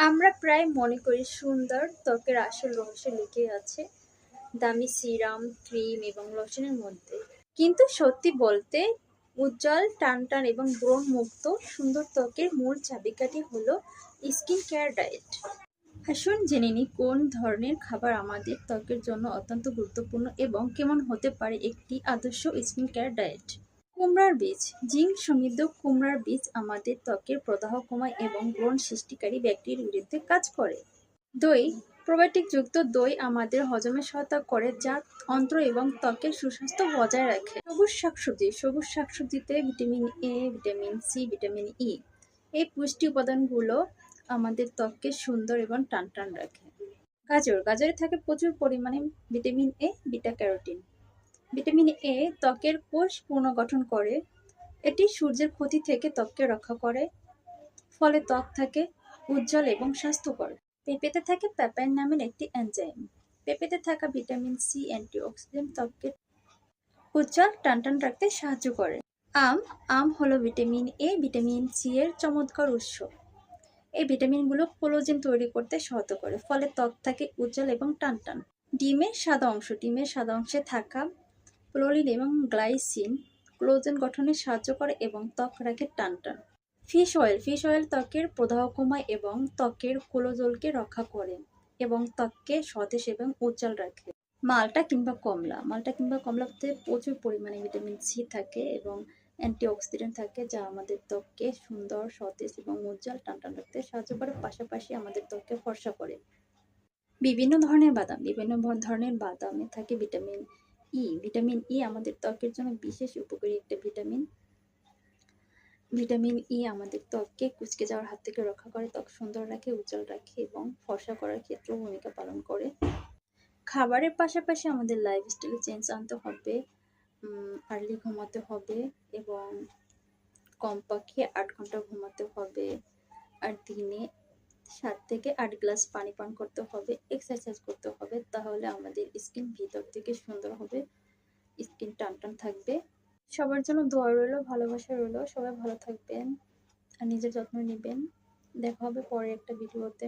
আমরা প্রায় মনে করি সুন্দর ত্বকের আসল রহস্য লুকিয়ে আছে দামি সিরাম, ক্রিম এবং লোশনের মধ্যে। কিন্তু সত্যি বলতে উজ্জ্বল, টানটান এবং ব্রণ মুক্ত সুন্দর ত্বকের মূল চাবিকাঠি হলো স্কিন কেয়ার ডায়েট। আসুন জেনে নিই কোন ধরনের খাবার আমাদের ত্বকের জন্য অত্যন্ত গুরুত্বপূর্ণ এবং কেমন হতে পারে একটি আদর্শ স্কিন কেয়ার ডায়েট। কুমড়ার বীজ। জিঙ্ক সমৃদ্ধ কুমড়ার বীজ আমাদের ত্বকের প্রদাহ কমায় এবং ব্রণ সৃষ্টিকারী ব্যাকটেরিয়ার বিরুদ্ধে কাজ করে। দই। প্রোবায়োটিক যুক্ত দই আমাদের হজমে সহায়তা করে, যা অন্ত্র এবং ত্বকের সুস্বাস্থ্য বজায় রাখে। সবুজ শাকসবজি। সবুজ শাকসবজিতে vitamin A, vitamin C, vitamin E এই পুষ্টি উপাদানগুলো আমাদের ত্বককে সুন্দর এবং টানটান রাখে। গাজর। গাজরে থাকে প্রচুর পরিমাণে vitamin A, beta carotene. Vitamin A ত্বকের কোষ পুনর্গঠন করে। এটি সূর্যের ক্ষতি থেকে ত্বককে রক্ষা করে, ফলে ত্বক থাকে উজ্জ্বল এবং স্বাস্থ্যকর। পেঁপেতে থাকে প্যাপাইন নামের একটি এনজাইম। পেঁপেতে থাকা ভিটামিন সি অ্যান্টিঅক্সিডেন্ট ত্বককে উজ্জ্বল টানটান রাখতে সাহায্য করে। আম। আম হলো ভিটামিন এ, ভিটামিন সি এর চমৎকার উৎস। এই ভিটামিনগুলো কোলাজেন তৈরি করতে সহায়তা করে, ফলে ত্বক থাকে উজ্জ্বল এবং টানটান। ডিমের সাদা অংশ। ডিমের সাদা অংশে থাকা প্রোলিন এবং গ্লাইসিন কোলাজেন গঠনে সাহায্য করে এবং ত্বক রাখে টানটান। Fish oil. ফিশ অয়েল ত্বকের প্রদাহ কমায় এবং ত্বকের কোলেজনকে রক্ষা করে এবং ত্বককে সতেজ এবং উজ্জ্বল রাখে। মাল্টা কিংবা কমলা। মাল্টা কিংবা কমলাতে প্রচুর পরিমাণে ভিটামিন সি থাকে এবং অ্যান্টিঅক্সিডেন্ট থাকে, যা আমাদের ত্বককে সুন্দর, সতেজ এবং উজ্জ্বল টানটান রাখতে সাহায্য করে, পাশাপাশি আমাদের ত্বককে ফর্সা করে। বিভিন্ন ধরনের বাদাম। বিভিন্ন ধরনের বাদামে থাকে ভিটামিন ই। ভিটামিন ই আমাদের ত্বকের জন্য বিশেষ উপকারী একটা ভিটামিন। ভিটামিন ই আমাদের ত্বককে কুঁচকে যাওয়ার হাত থেকে রক্ষা করে, ত্বক সুন্দর রাখে, উজ্জ্বল রাখে এবং ফর্সা করার ক্ষেত্রেও ভূমিকা পালন করে। খাবারের পাশাপাশি আমাদের লাইফস্টাইলে চেঞ্জ আনতে হবে। আর্লি ঘুমাতে হবে এবং কমপক্ষে 8 ঘন্টা ঘুমাতে হবে। আর দিনে 7 থেকে 8 গ্লাস পানি পান করতে হবে, এক্সারসাইজ করতে হবে। তাহলে আমাদের স্কিন ভিতর থেকে সুন্দর হবে, স্কিন টানটান থাকবে। সবার জন্য দোয়া রইলো, ভালোবাসা রইলো। সবাই ভালো থাকবেন আর নিজের যত্ন নেবেন। দেখা হবে পরে একটা ভিডিওতে।